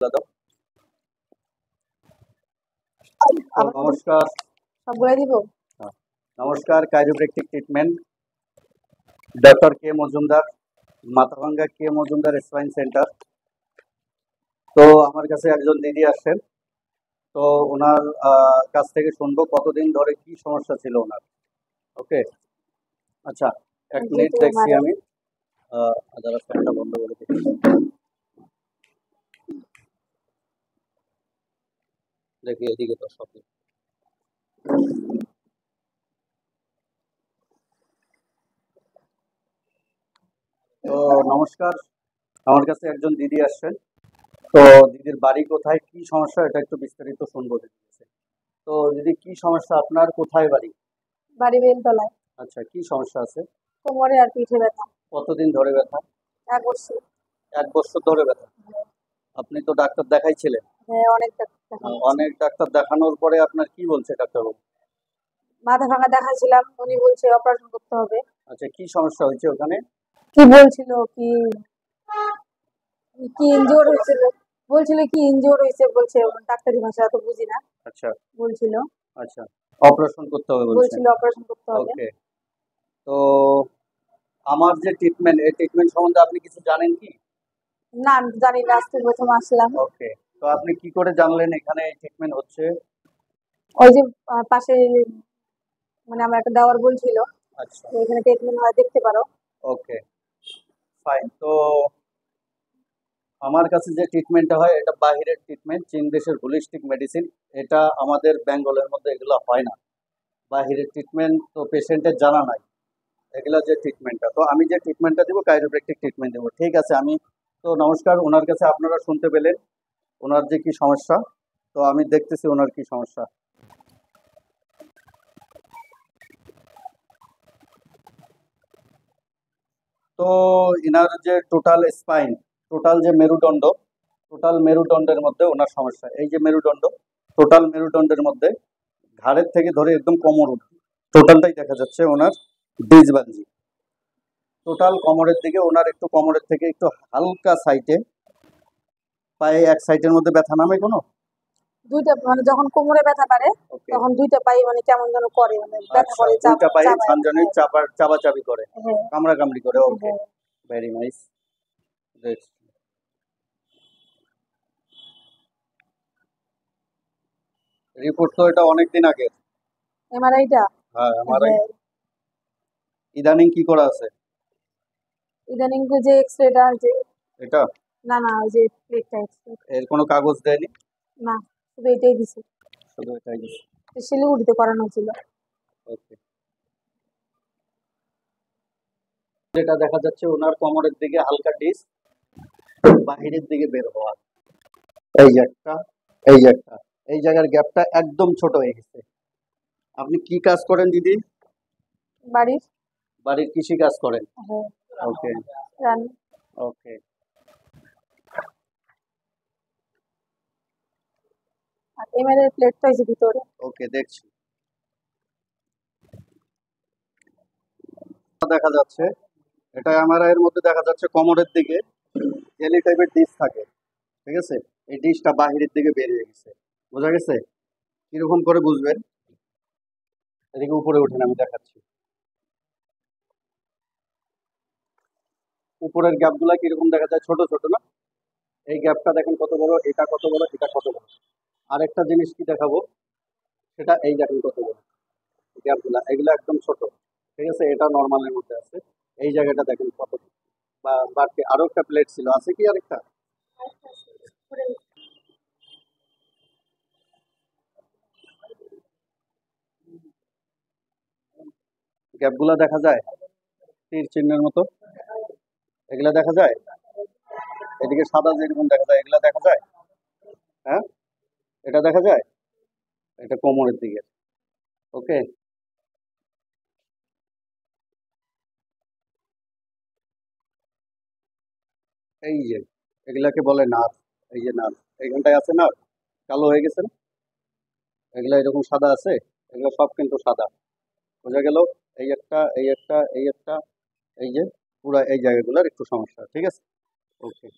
দাদা, তো নমস্কার। সবগুলাই দিব। নমস্কার, কাইরোপ্র্যাকটিক ট্রিটমেন্ট, ডক্টর কে মজুমদার, মাথাভাঙ্গা কে মজুমদার স্পাইন সেন্টার। তো আমার কাছে একজন দিদি আসছেন, তো ওনার কাছ থেকে শুনবো কতদিন ধরে কি সমস্যা ছিল ওনার। ওকে, আচ্ছা, এক মিনিট দেখছি আমি। আদালত ফ্যানটা বন্ধ করে দিচ্ছি। দেখি এদিকে তো সব। তো নমস্কার, আমার কাছে একজন দিদি আসছেন। তো দিদির বাড়ি কোথায়, কি সমস্যা, এটা একটু বিস্তারিত শুনবো দিদির কাছে। তো দিদি, কি সমস্যা আপনার, কোথায় বাড়ি? বাড়ি বেলতলায়। আচ্ছা, কি সমস্যা আছে? কোমরে আর পিঠে ব্যথা। কতদিন ধরে ব্যথা? 1 বছর। 1 বছর ধরে ব্যথা? আপনি তো ডাক্তার দেখাইছিলেন? হ্যাঁ, অনেক ডাক্তার দেখানো হয়েছে। অনেক ডাক্তার দেখানোর পরে আপনার কি বলছে ডাক্তারবাবু? মাথা ভাঙা দেখাচ্ছিলাম, উনি বলছে অপারেশন করতে হবে। আচ্ছা, কি সমস্যা হয়েছে ওখানে? কি বলছিল, কি কি ইনজিওর হয়েছিল, বলছিল কি ইনজিওর হয়েছে, বলছে ডাক্তারি ভাষা তো বুঝি না। আচ্ছা বলছিল আচ্ছা, অপারেশন করতে হবে বলছেন? বলছিল অপারেশন করতে হবে। ওকে, তো আমার যে ট্রিটমেন্ট, এই ট্রিটমেন্ট সম্বন্ধে আপনি কিছু জানেন কি? না, আমি জানি না, আজকে প্রথম আসলাম। ওকে, তো আপনি কি করে জানলেন এখানে এই ট্রিটমেন্ট হচ্ছে? ওই যে পাশে মানে আমার একটা দেওয়ার বলছিল আচ্ছা, যে এখানে ট্রিটমেন্ট হয়, দেখতে পারো। ওকে, ফাইন। তো আমার কাছে যে ট্রিটমেন্টটা হয়, এটা বাহিরের ট্রিটমেন্ট, চীন দেশের হোলিস্টিক মেডিসিন। এটা আমাদের বেঙ্গলের মধ্যে এগুলো হয় না। বাহিরের ট্রিটমেন্ট তো পেশেন্টের জানা নাই, এগুলা যে ট্রিটমেন্টটা, তো আমি যে ট্রিটমেন্টটা দিব কাইরোপ্র্যাকটিক ট্রিটমেন্ট দেবো। ঠিক আছে, আমি তো নমস্কার, ওনার কাছে আপনারা শুনতে পেলেন ওনার যে কি সমস্যা। তো আমি দেখতেছি ওনার কি সমস্যা। তো ইনার যে টোটাল স্পাইন, টোটাল যে মেরুদণ্ড, টোটাল মেরুদণ্ডের মধ্যে ওনার সমস্যা। এই যে মেরুদণ্ড, টোটাল মেরুদণ্ডের মধ্যে ঘাড়ের থেকে ধরে একদম কোমর অবধি টোটালটাই দেখা যাচ্ছে ওনার ডিসবালজি। টোটাল কোমরের দিকে ওনার, একটু কোমরের থেকে একটু হালকা সাইডে, পায়ে এক সাইডের মধ্যে ব্যথা নামে কোনো? দুইটা মানে যখন কোমরে ব্যথা বাড়ে ওকে, তখন দুইটা পায়ে মানে কেমন যেন করে, মানে ব্যথা আচ্ছা, করে, দুইটা পায়ে চাপায়। ঝানঝানি চাপাচাপি করে, হ্যাঁ, কামড়াকামড়ি করে। ওকে, হ্যাঁ। Very nice. রিপোর্ট তো এটা অনেকদিন আগে। এমআরআইটা। হ্যাঁ, আমারই। হ্যাঁ, ইদানিং কি করা আছে? ইদানিং যে এক্সরেটা, যে এটা না না, ওই যে প্লেটটা এক্সরে। এর কোনো কাগজ দেয়নি? না, শুধু এটাই দিছে। শুধু এটাই দিছে। শিলিগুড়িতে করানো ছিল। ওকে, যেটা দেখা যাচ্ছে ওনার কোমরের দিকে হালকা ডিস, বাহিরের দিকে বের হওয়া। এই যে একটা, এই যে একটা, এই জায়গার গ্যাপটা একদম ছোট হয়ে গেছে। আপনি কি কাজ করেন দিদি? বাড়ির। বাড়ির কৃষি কাজ করেন? হ্যাঁ, ওকে, রান্না। ওকে, আর এমআরআই প্লেটটা হয়েছে ভিতরে। ওকে, দেখছি। দেখা যাচ্ছে, এটা এমআরআই এর মধ্যে দেখা যাচ্ছে কোমরের দিকে জেলি টাইপের ডিস থাকে। ঠিক আছে, এই ডিসটা বাহিরের দিকে বেরিয়ে গেছে। বোঝা গেছে? কিরকম করে বুঝবেন? এদিকে উপরে উঠেন, আমি দেখাচ্ছি। উপরের গ্যাপগুলা কিরকম দেখা যায়, ছোট ছোট না? এই গ্যাপটা দেখেন কত বড়, এটা কত বড়, এটা কত বড়। আরেকটা জিনিস কি দেখাবো, সেটা এই দেখেন কত বড় গ্যাপগুলা, এগুলো একদম ছোট। ঠিক আছে, এটা নর্মালের মধ্যে আছে। এই জায়গাটা দেখেন কত, বা বাড়তি আরো একটা প্লেট ছিল, আছে কি আরেকটা? গ্যাপগুলা দেখা যায় তীর চিহ্নের মতো, এগুলা দেখা যায়। এদিকে সাদা যেরকম দেখা যায়, এগুলা দেখা যায়। হ্যাঁ, এটা দেখা যায়, এটা কোমরের দিকে। ওকে, এই যে এগুলাকে বলে নার্ভ। এই যে নার্ভ, এইখানটায় আছে নার্ভ, কালো হয়ে গেছে না? এগুলা এরকম সাদা আছে, এগুলো সব কিন্তু সাদা। বোঝা গেল? এই একটা, এই একটা, এই একটা, এই যে পুরা এই জায়গাগুলোর একটু সমস্যা। ঠিক আছে, ওকে।